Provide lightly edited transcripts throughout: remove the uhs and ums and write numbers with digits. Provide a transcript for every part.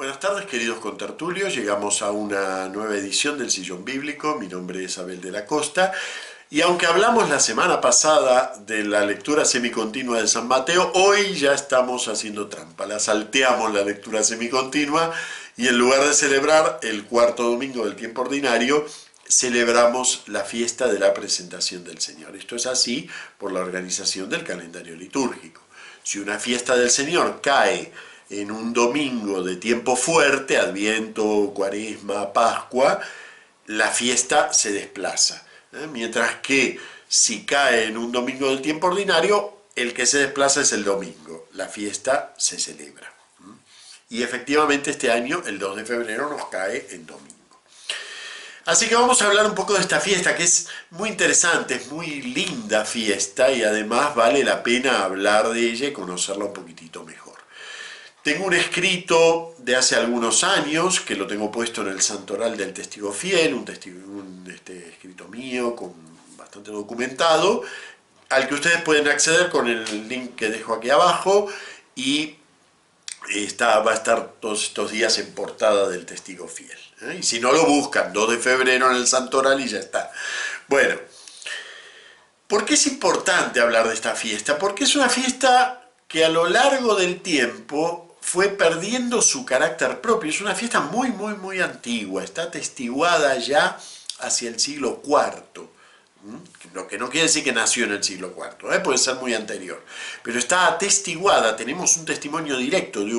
Buenas tardes, queridos contertulios. Llegamos a una nueva edición del Sillón Bíblico. Mi nombre es Abel de la Costa. Y aunque hablamos la semana pasada de la lectura semicontinua de San Mateo, hoy ya estamos haciendo trampa. La salteamos la lectura semicontinua y en lugar de celebrar el cuarto domingo del tiempo ordinario, celebramos la fiesta de la presentación del Señor. Esto es así por la organización del calendario litúrgico. Si una fiesta del Señor cae en un domingo de tiempo fuerte, Adviento, Cuaresma, Pascua, la fiesta se desplaza. Mientras que si cae en un domingo del tiempo ordinario, el que se desplaza es el domingo. La fiesta se celebra. Y efectivamente este año, el 2 de febrero, nos cae en domingo. Así que vamos a hablar un poco de esta fiesta, que es muy interesante, es muy linda fiesta y además vale la pena hablar de ella y conocerla un poquitito mejor. Tengo un escrito de hace algunos años, que lo tengo puesto en el Santoral del Testigo Fiel, un escrito mío, bastante documentado, al que ustedes pueden acceder con el link que dejo aquí abajo, y va a estar todos estos días en portada del Testigo Fiel. Y si no lo buscan, 2 de febrero en el Santoral y ya está. Bueno, ¿por qué es importante hablar de esta fiesta? Porque es una fiesta que a lo largo del tiempo fue perdiendo su carácter propio. Es una fiesta muy antigua, está atestiguada ya hacia el siglo IV, lo que no quiere decir que nació en el siglo IV, puede ser muy anterior, pero está atestiguada. Tenemos un testimonio directo de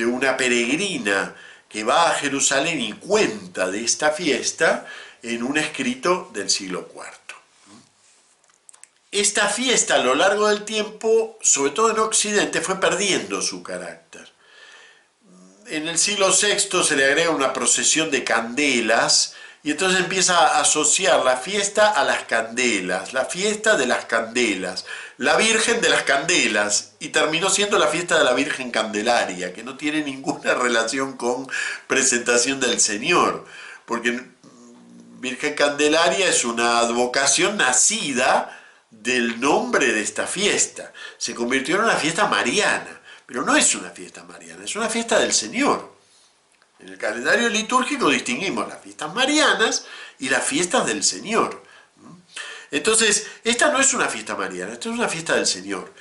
una peregrina que va a Jerusalén y cuenta de esta fiesta en un escrito del siglo IV. Esta fiesta a lo largo del tiempo, sobre todo en Occidente, fue perdiendo su carácter. En el siglo VI se le agrega una procesión de candelas y entonces empieza a asociar la fiesta a las candelas, la fiesta de las candelas, la Virgen de las Candelas, y terminó siendo la fiesta de la Virgen Candelaria, que no tiene ninguna relación con presentación del Señor, porque Virgen Candelaria es una advocación nacida del nombre de esta fiesta. Se convirtió en una fiesta mariana, pero no es una fiesta mariana, es una fiesta del Señor. En el calendario litúrgico distinguimos las fiestas marianas y las fiestas del Señor. Entonces, esta no es una fiesta mariana, esta es una fiesta del Señor.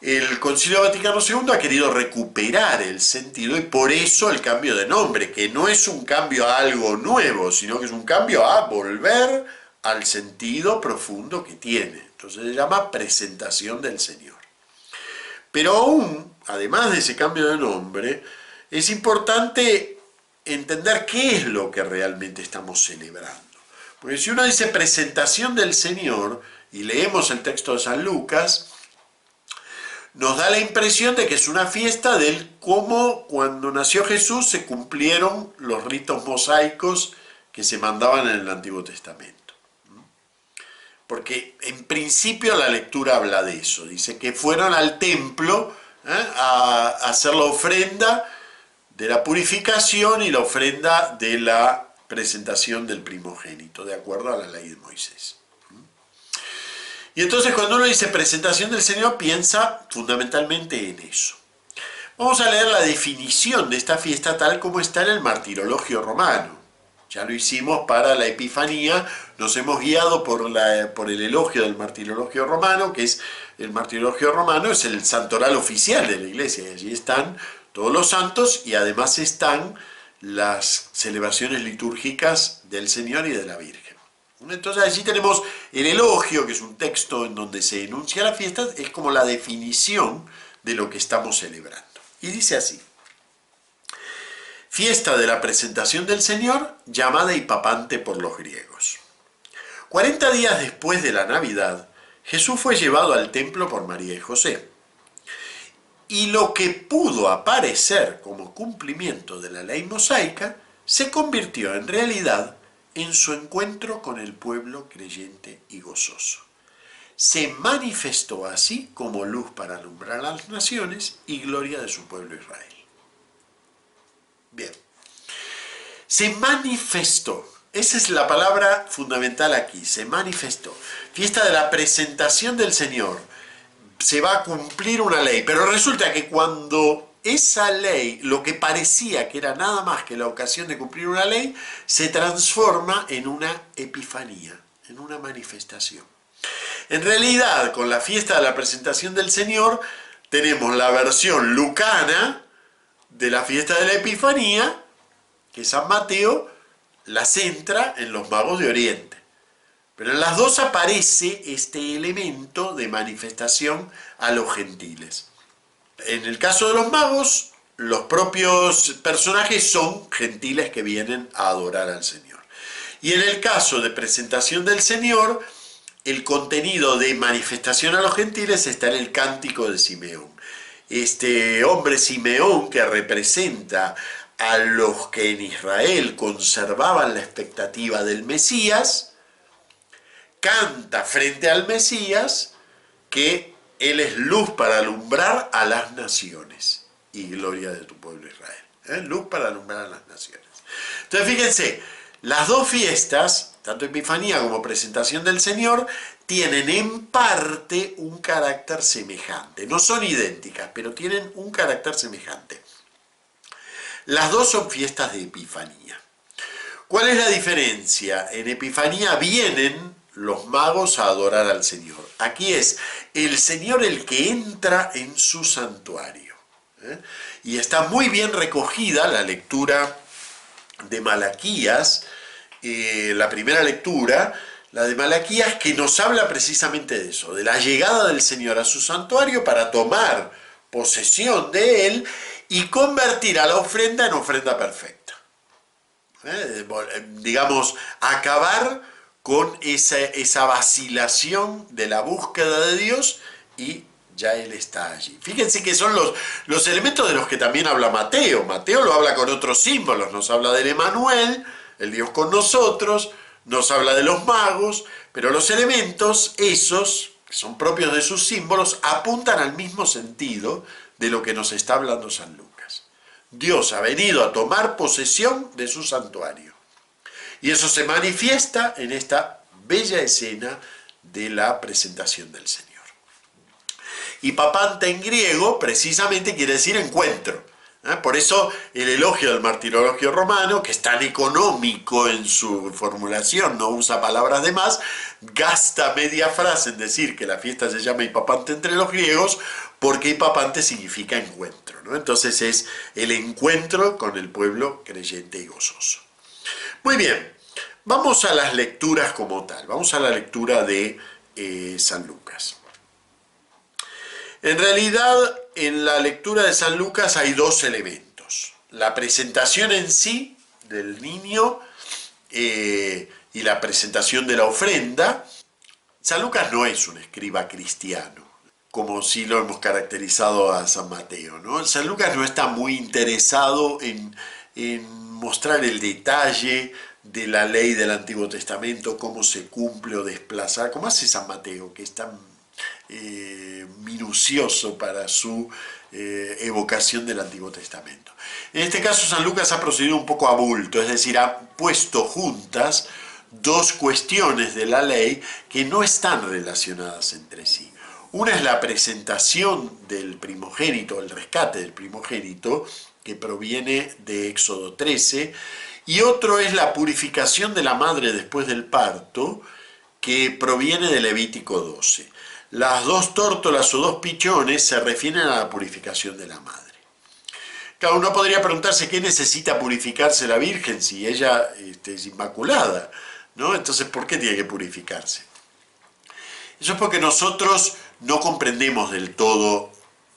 El Concilio Vaticano II ha querido recuperar el sentido y por eso el cambio de nombre, que no es un cambio a algo nuevo, sino que es un cambio a volver al sentido profundo que tiene. Entonces se llama presentación del Señor. Pero aún, además de ese cambio de nombre, es importante entender qué es lo que realmente estamos celebrando. Porque si uno dice presentación del Señor, y leemos el texto de San Lucas, nos da la impresión de que es una fiesta del cómo cuando nació Jesús se cumplieron los ritos mosaicos que se mandaban en el Antiguo Testamento. Porque en principio la lectura habla de eso, dice que fueron al templo a hacer la ofrenda de la purificación y la ofrenda de la presentación del primogénito, de acuerdo a la ley de Moisés. Y entonces cuando uno dice presentación del Señor, piensa fundamentalmente en eso. Vamos a leer la definición de esta fiesta tal como está en el Martirologio Romano. Ya lo hicimos para la Epifanía, nos hemos guiado por el elogio del Martirologio Romano, que es el Martirologio Romano, es el santoral oficial de la Iglesia, y allí están todos los santos y además están las celebraciones litúrgicas del Señor y de la Virgen. Entonces allí tenemos el elogio, que es un texto en donde se enuncia la fiesta, es como la definición de lo que estamos celebrando. Y dice así: fiesta de la presentación del Señor, llamada Hipapante por los griegos. 40 días después de la Navidad, Jesús fue llevado al templo por María y José. Y lo que pudo aparecer como cumplimiento de la ley mosaica, se convirtió en realidad en su encuentro con el pueblo creyente y gozoso. Se manifestó así como luz para alumbrar a las naciones y gloria de su pueblo Israel. Bien, se manifestó, esa es la palabra fundamental aquí, se manifestó. Fiesta de la presentación del Señor, se va a cumplir una ley, pero resulta que cuando esa ley, lo que parecía que era nada más que la ocasión de cumplir una ley, se transforma en una epifanía, en una manifestación. En realidad, con la fiesta de la presentación del Señor, tenemos la versión lucana de la fiesta de la Epifanía, que San Mateo la centra en los magos de Oriente. Pero en las dos aparece este elemento de manifestación a los gentiles. En el caso de los magos, los propios personajes son gentiles que vienen a adorar al Señor. Y en el caso de presentación del Señor, el contenido de manifestación a los gentiles está en el cántico de Simeón. Este hombre Simeón, que representa a los que en Israel conservaban la expectativa del Mesías, canta frente al Mesías que Él es luz para alumbrar a las naciones y gloria de tu pueblo Israel. Luz para alumbrar a las naciones. Entonces fíjense, las dos fiestas, tanto Epifanía como presentación del Señor, tienen en parte un carácter semejante. No son idénticas, pero tienen un carácter semejante. Las dos son fiestas de Epifanía. ¿Cuál es la diferencia? En Epifanía vienen los magos a adorar al Señor. Aquí es el Señor el que entra en su santuario. Y está muy bien recogida la lectura de Malaquías, la primera lectura, la de Malaquías, que nos habla precisamente de eso, de la llegada del Señor a su santuario para tomar posesión de él y convertir a la ofrenda en ofrenda perfecta. Digamos, acabar con esa vacilación de la búsqueda de Dios y ya Él está allí. Fíjense que son los elementos de los que también habla Mateo. Mateo lo habla con otros símbolos, nos habla del Emanuel, el Dios con nosotros, nos habla de los magos, pero los elementos, esos, que son propios de sus símbolos, apuntan al mismo sentido de lo que nos está hablando San Lucas. Dios ha venido a tomar posesión de su santuario. Y eso se manifiesta en esta bella escena de la presentación del Señor. Y papante en griego precisamente quiere decir encuentro. Por eso el elogio del martirologio romano, que es tan económico en su formulación, no usa palabras de más, gasta media frase en decir que la fiesta se llama Hipapante entre los griegos, porque Hipapante significa encuentro, ¿no? Entonces es el encuentro con el pueblo creyente y gozoso. Muy bien, vamos a las lecturas como tal, vamos a la lectura de San Lucas. En realidad, en la lectura de San Lucas hay dos elementos. La presentación en sí del niño y la presentación de la ofrenda. San Lucas no es un escriba cristiano, como sí lo hemos caracterizado a San Mateo, ¿no? San Lucas no está muy interesado en mostrar el detalle de la ley del Antiguo Testamento, cómo se cumple o desplaza, como hace San Mateo, que es tan minucioso para su evocación del Antiguo Testamento. En este caso San Lucas ha procedido un poco a bulto, es decir, ha puesto juntas dos cuestiones de la ley que no están relacionadas entre sí. Una es la presentación del primogénito, el rescate del primogénito, que proviene de Éxodo 13, y otro es la purificación de la madre después del parto, que proviene de Levítico 12. Las dos tórtolas o dos pichones se refieren a la purificación de la madre. Claro, uno podría preguntarse qué necesita purificarse la Virgen si ella es inmaculada, ¿no? Entonces, ¿por qué tiene que purificarse? Eso es porque nosotros no comprendemos del todo,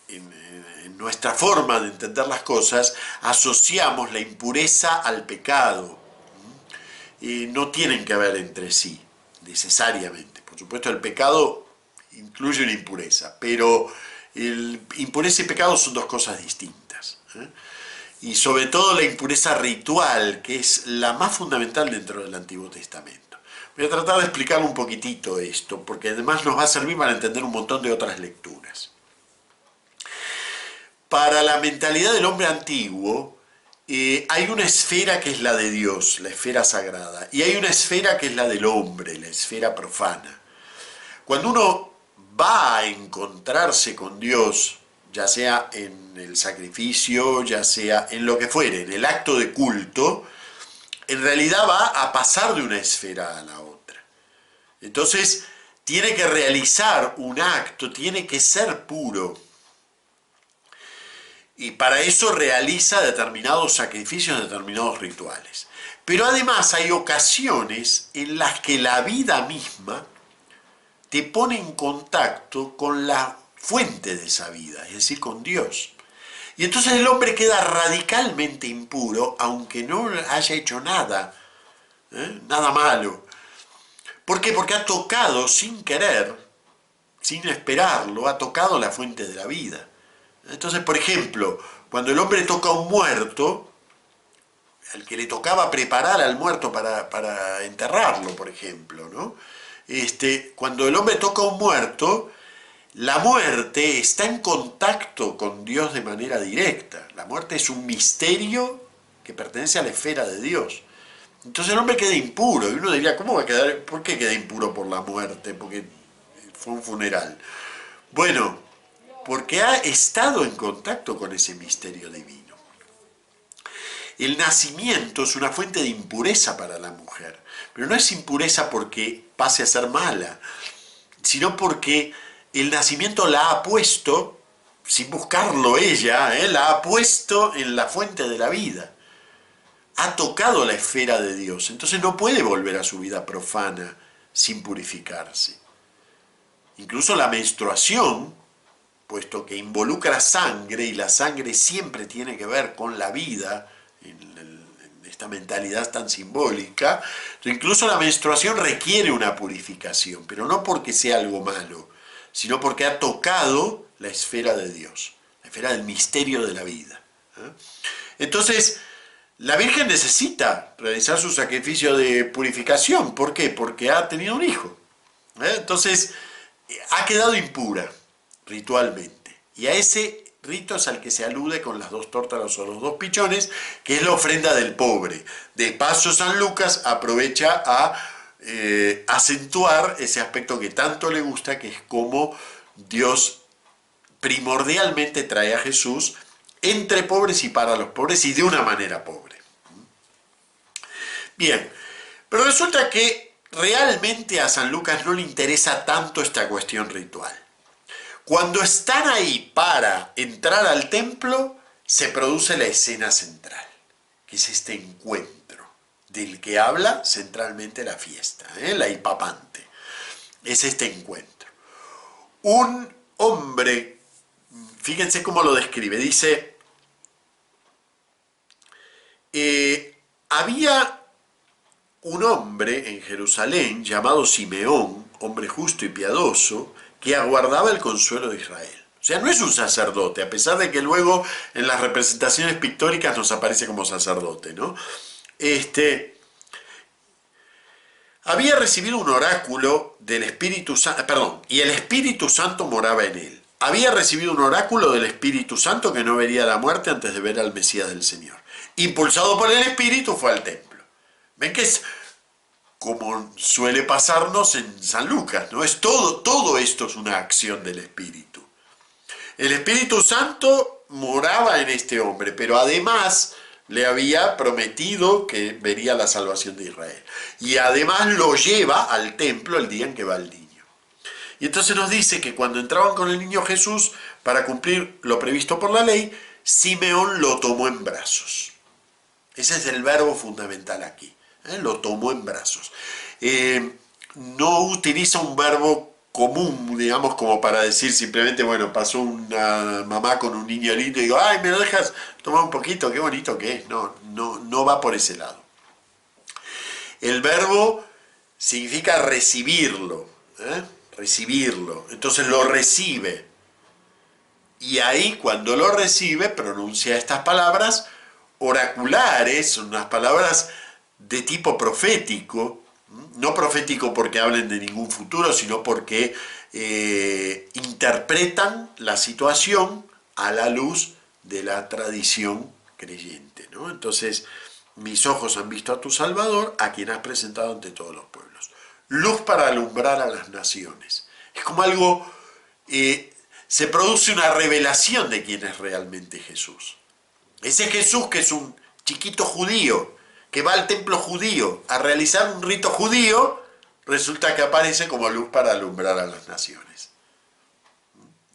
en nuestra forma de entender las cosas, asociamos la impureza al pecado. No tienen que ver entre sí, necesariamente. Por supuesto, el pecado incluye una impureza, pero impureza y pecado son dos cosas distintas. Y sobre todo la impureza ritual, que es la más fundamental dentro del Antiguo Testamento. Voy a tratar de explicar un poquitito esto, porque además nos va a servir para entender un montón de otras lecturas. Para la mentalidad del hombre antiguo, hay una esfera que es la de Dios, la esfera sagrada, y hay una esfera que es la del hombre, la esfera profana. Cuando uno va a encontrarse con Dios, ya sea en el sacrificio, ya sea en lo que fuere, en el acto de culto, en realidad va a pasar de una esfera a la otra. Entonces, tiene que realizar un acto, tiene que ser puro. Y para eso realiza determinados sacrificios, determinados rituales. Pero además hay ocasiones en las que la vida misma te pone en contacto con la fuente de esa vida, es decir, con Dios. Y entonces el hombre queda radicalmente impuro, aunque no haya hecho nada, nada malo. ¿Por qué? Porque ha tocado sin querer, sin esperarlo, ha tocado la fuente de la vida. Entonces, por ejemplo, cuando el hombre toca a un muerto, al que le tocaba preparar al muerto para enterrarlo, por ejemplo, ¿no? Cuando el hombre toca a un muerto, la muerte está en contacto con Dios de manera directa. La muerte es un misterio que pertenece a la esfera de Dios. Entonces el hombre queda impuro. Y uno diría, ¿cómo va a quedar? ¿Por qué queda impuro por la muerte? Porque fue un funeral. Bueno, porque ha estado en contacto con ese misterio divino. El nacimiento es una fuente de impureza para la mujer, pero no es impureza porque pase a ser mala, sino porque el nacimiento la ha puesto, sin buscarlo ella, la ha puesto en la fuente de la vida. Ha tocado la esfera de Dios, entonces no puede volver a su vida profana sin purificarse. Incluso la menstruación, puesto que involucra sangre, y la sangre siempre tiene que ver con la vida, en esta mentalidad tan simbólica, incluso la menstruación requiere una purificación, pero no porque sea algo malo, sino porque ha tocado la esfera de Dios, la esfera del misterio de la vida. Entonces, la Virgen necesita realizar su sacrificio de purificación. ¿Por qué? Porque ha tenido un hijo. Entonces, ha quedado impura ritualmente. Y a ese rito es al que se alude con las dos tórtolas o los dos pichones, que es la ofrenda del pobre. De paso, San Lucas aprovecha a acentuar ese aspecto que tanto le gusta, que es cómo Dios primordialmente trae a Jesús entre pobres y para los pobres y de una manera pobre. Bien, pero resulta que realmente a San Lucas no le interesa tanto esta cuestión ritual. Cuando están ahí para entrar al templo, se produce la escena central, que es este encuentro, del que habla centralmente la fiesta, la hipapante. Es este encuentro. Un hombre, fíjense cómo lo describe, dice, había un hombre en Jerusalén llamado Simeón, hombre justo y piadoso, que aguardaba el consuelo de Israel. O sea, no es un sacerdote, a pesar de que luego en las representaciones pictóricas nos aparece como sacerdote, ¿no? Había recibido un oráculo del Espíritu Santo, y el Espíritu Santo moraba en él. Había recibido un oráculo del Espíritu Santo que no vería la muerte antes de ver al Mesías del Señor. Impulsado por el Espíritu fue al templo. ¿Ven que es como suele pasarnos en San Lucas, ¿no? Todo esto es una acción del Espíritu. El Espíritu Santo moraba en este hombre, pero además le había prometido que vería la salvación de Israel. Y además lo lleva al templo el día en que va el niño. Y entonces nos dice que cuando entraban con el niño Jesús para cumplir lo previsto por la ley, Simeón lo tomó en brazos. Ese es el verbo fundamental aquí. Lo tomó en brazos. No utiliza un verbo común, digamos, como para decir simplemente, bueno, pasó una mamá con un niño lindo y digo, ay, ¿me lo dejas tomar un poquito? Qué bonito que es. No va por ese lado. El verbo significa recibirlo, recibirlo. Entonces lo recibe. Y ahí, cuando lo recibe, pronuncia estas palabras oraculares, son unas palabras de tipo profético, no profético porque hablen de ningún futuro, sino porque interpretan la situación a la luz de la tradición creyente, ¿no? Entonces, mis ojos han visto a tu Salvador, a quien has presentado ante todos los pueblos. Luz para alumbrar a las naciones. Es como algo se produce una revelación de quién es realmente Jesús. Ese Jesús que es un chiquito judío, que va al templo judío a realizar un rito judío, resulta que aparece como luz para alumbrar a las naciones.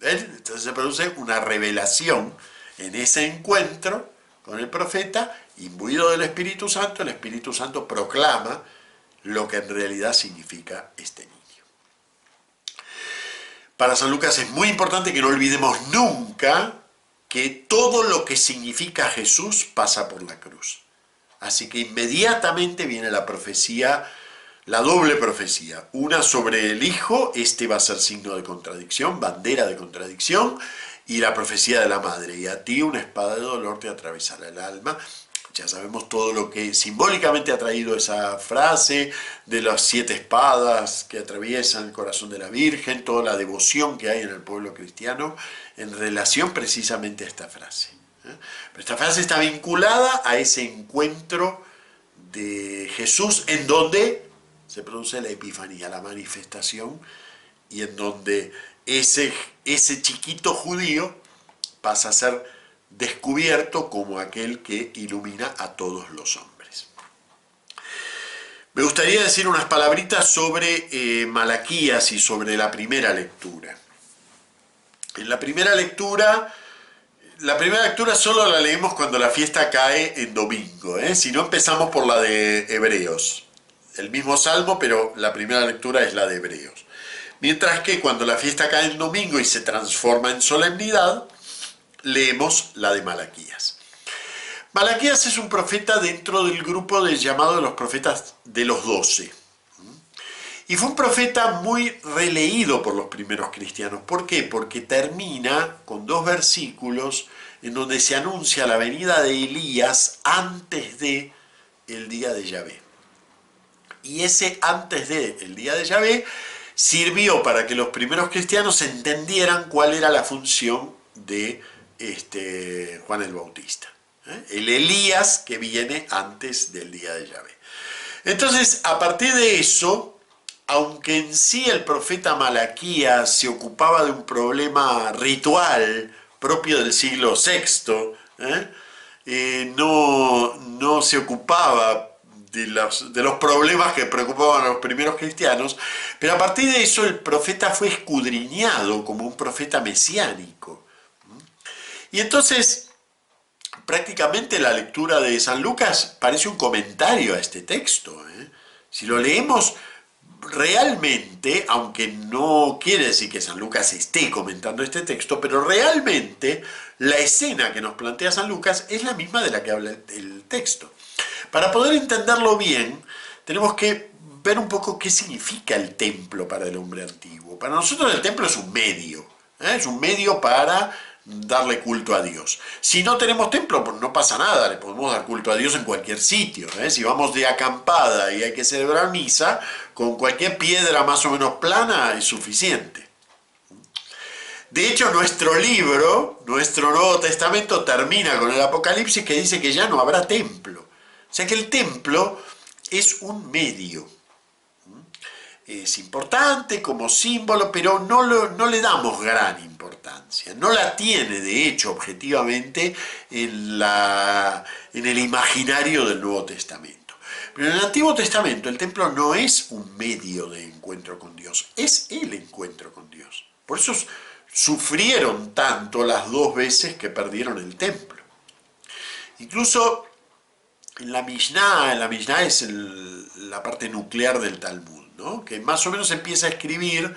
¿Ven? Entonces se produce una revelación en ese encuentro con el profeta, imbuido del Espíritu Santo. El Espíritu Santo proclama lo que en realidad significa este niño. Para San Lucas es muy importante que no olvidemos nunca que todo lo que significa Jesús pasa por la cruz. Así que inmediatamente viene la profecía, la doble profecía. Una sobre el Hijo, este va a ser signo de contradicción, bandera de contradicción, y la profecía de la madre. Y a ti una espada de dolor te atravesará el alma. Ya sabemos todo lo que simbólicamente ha traído esa frase de las 7 espadas que atraviesan el corazón de la Virgen, toda la devoción que hay en el pueblo cristiano en relación precisamente a esta frase. Pero esta frase está vinculada a ese encuentro de Jesús en donde se produce la epifanía, la manifestación, y en donde ese chiquito judío pasa a ser descubierto como aquel que ilumina a todos los hombres. Me gustaría decir unas palabritas sobre Malaquías y sobre la primera lectura. En la primera lectura solo la leemos cuando la fiesta cae en domingo, si no empezamos por la de Hebreos. El mismo salmo, pero la primera lectura es la de Hebreos. Mientras que cuando la fiesta cae en domingo y se transforma en solemnidad, leemos la de Malaquías. Malaquías es un profeta dentro del grupo llamado de los profetas de los 12. Y fue un profeta muy releído por los primeros cristianos. ¿Por qué? Porque termina con 2 versículos en donde se anuncia la venida de Elías antes de el día de Yahvé. Y ese antes de el día de Yahvé sirvió para que los primeros cristianos entendieran cuál era la función de Juan el Bautista, el Elías que viene antes del día de Yahvé. Entonces, a partir de eso, aunque en sí el profeta Malaquías se ocupaba de un problema ritual propio del siglo VI, no se ocupaba de los problemas que preocupaban a los primeros cristianos, pero a partir de eso el profeta fue escudriñado como un profeta mesiánico. Y entonces, prácticamente la lectura de San Lucas parece un comentario a este texto. Si lo leemos realmente, aunque no quiere decir que San Lucas esté comentando este texto, pero realmente la escena que nos plantea San Lucas es la misma de la que habla el texto. Para poder entenderlo bien, tenemos que ver un poco qué significa el templo para el hombre antiguo. Para nosotros el templo es un medio para darle culto a Dios. Si no tenemos templo, pues no pasa nada, le podemos dar culto a Dios en cualquier sitio. Si vamos de acampada y hay que celebrar misa, con cualquier piedra más o menos plana es suficiente. De hecho, nuestro libro, nuestro Nuevo Testamento, termina con el Apocalipsis que dice que ya no habrá templo. O sea que el templo es un medio. Es importante como símbolo, pero no le damos gran importancia. No la tiene, de hecho, objetivamente, en el imaginario del Nuevo Testamento. Pero en el Antiguo Testamento el templo no es un medio de encuentro con Dios, es el encuentro con Dios. Por eso sufrieron tanto las 2 veces que perdieron el templo. Incluso en la Mishnah es la parte nuclear del Talmud, que más o menos se empieza a escribir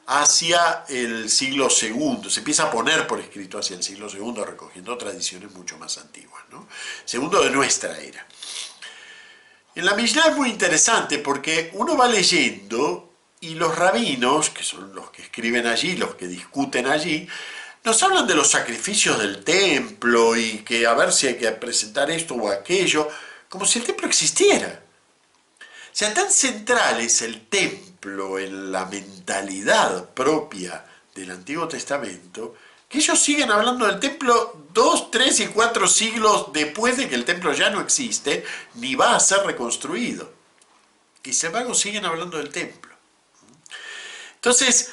hacia el siglo II, se empieza a poner por escrito hacia el siglo II, recogiendo tradiciones mucho más antiguas, segundo de nuestra era. En la Mishnah es muy interesante porque uno va leyendo y los rabinos, que son los que escriben allí, los que discuten allí, nos hablan de los sacrificios del templo y que a ver si hay que presentar esto o aquello, como si el templo existiera. O sea, tan central es el templo en la mentalidad propia del Antiguo Testamento, que ellos siguen hablando del templo 2, 3 y 4 siglos después de que el templo ya no existe, ni va a ser reconstruido. Y sin embargo siguen hablando del templo. Entonces,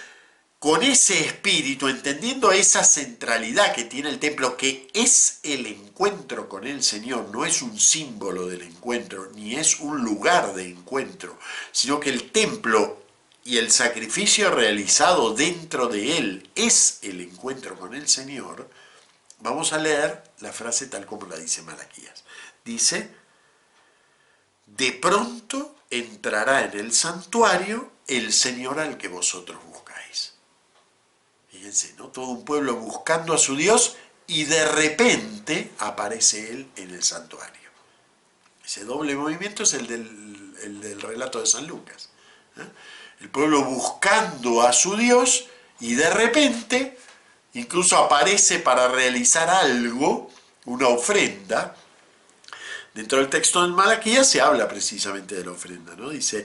con ese espíritu, entendiendo esa centralidad que tiene el templo, que es el encuentro con el Señor, no es un símbolo del encuentro, ni es un lugar de encuentro, sino que el templo y el sacrificio realizado dentro de él es el encuentro con el Señor. Vamos a leer la frase tal como la dice Malaquías. Dice: de pronto entrará en el santuario el Señor al que vosotros buscáis. Fíjense, ¿no? Todo un pueblo buscando a su Dios y de repente aparece Él en el santuario. Ese doble movimiento es el del relato de San Lucas. El pueblo buscando a su Dios y de repente incluso aparece para realizar algo, una ofrenda. Dentro del texto del Malaquías se habla precisamente de la ofrenda, ¿no? Dice: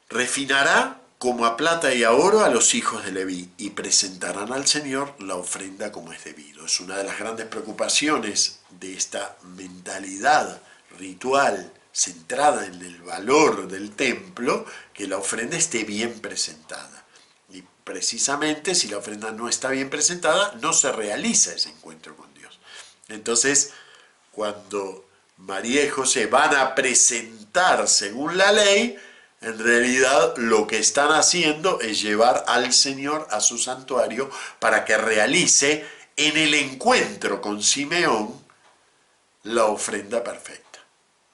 refinará como a plata y a oro a los hijos de Leví, y presentarán al Señor la ofrenda como es debido. Es una de las grandes preocupaciones de esta mentalidad ritual centrada en el valor del templo, que la ofrenda esté bien presentada. Y precisamente si la ofrenda no está bien presentada, no se realiza ese encuentro con Dios. Entonces, cuando María y José van a presentar según la ley, en realidad lo que están haciendo es llevar al Señor a su santuario para que realice en el encuentro con Simeón la ofrenda perfecta,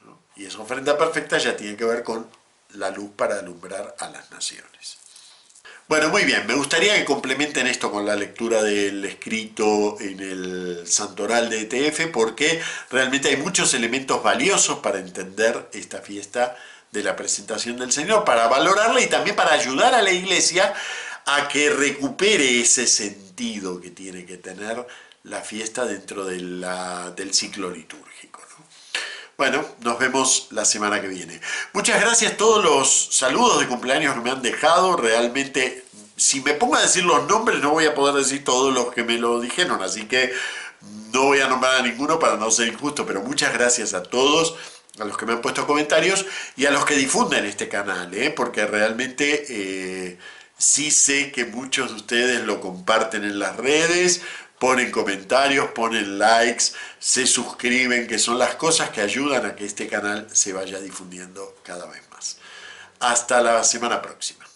¿no? Y esa ofrenda perfecta ya tiene que ver con la luz para alumbrar a las naciones. Bueno, muy bien, me gustaría que complementen esto con la lectura del escrito en el Santoral de ETF, porque realmente hay muchos elementos valiosos para entender esta fiesta de la presentación del Señor, para valorarla y también para ayudar a la Iglesia a que recupere ese sentido que tiene que tener la fiesta dentro del ciclo litúrgico, ¿no? Bueno, nos vemos la semana que viene. Muchas gracias a todos los saludos de cumpleaños que me han dejado. Realmente, si me pongo a decir los nombres, no voy a poder decir todos los que me lo dijeron, así que no voy a nombrar a ninguno para no ser injusto, pero muchas gracias a todos, a los que me han puesto comentarios y a los que difunden este canal, porque realmente sí sé que muchos de ustedes lo comparten en las redes, ponen comentarios, ponen likes, se suscriben, que son las cosas que ayudan a que este canal se vaya difundiendo cada vez más. Hasta la semana próxima.